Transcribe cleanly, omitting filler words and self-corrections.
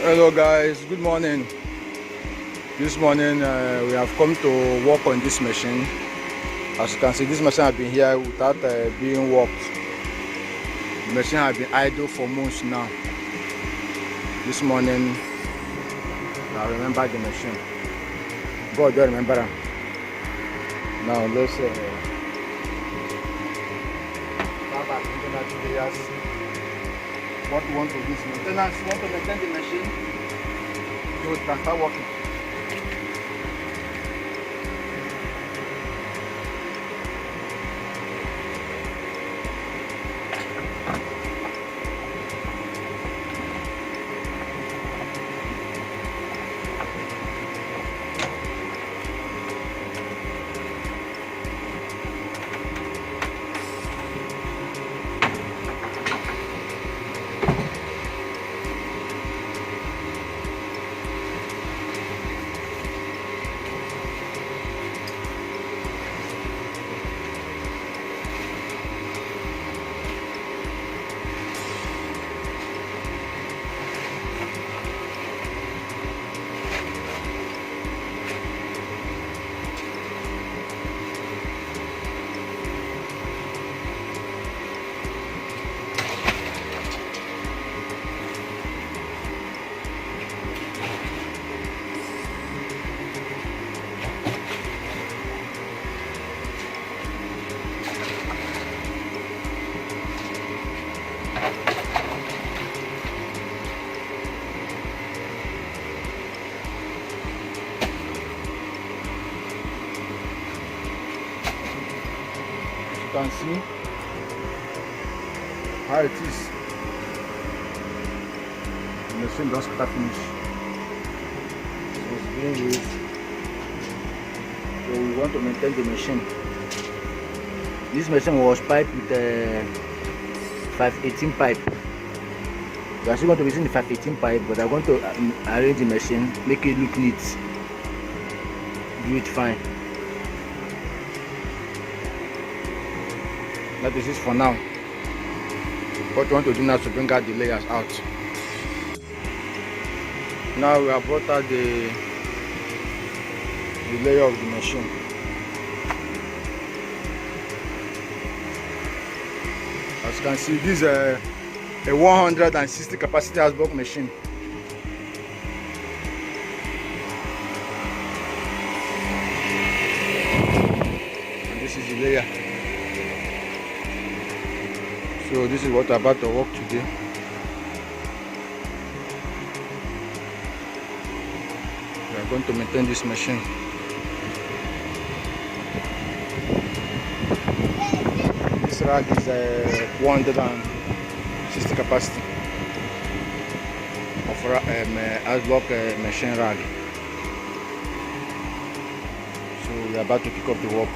Hello guys, good morning. This morning we have come to work on this machine. As you can see, this machine has been here without being worked. The machine has been idle for months now. This morning I remember the machine. God, don't remember them. Now let's start back looking at the areas. What we want to do is maintenance. We want to maintain the machine so it can start working. You can see how it is. The machine just got finished. So it's being used. So we want to maintain the machine. This machine was piped with a 518 pipe. We are still going to be using the 518 pipe, but I'm going to arrange the machine, make it look neat, do it fine. That is it for now. What we want to do now is to bring out the layers out. Now we have brought out the layer of the machine. As you can see, this is a 160 capacity housebox machine. And this is the layer. So this is what I'm about to work today. We are going to maintain this machine. This rag is a 160 capacity of housebox machine rag. So we are about to kick off the work.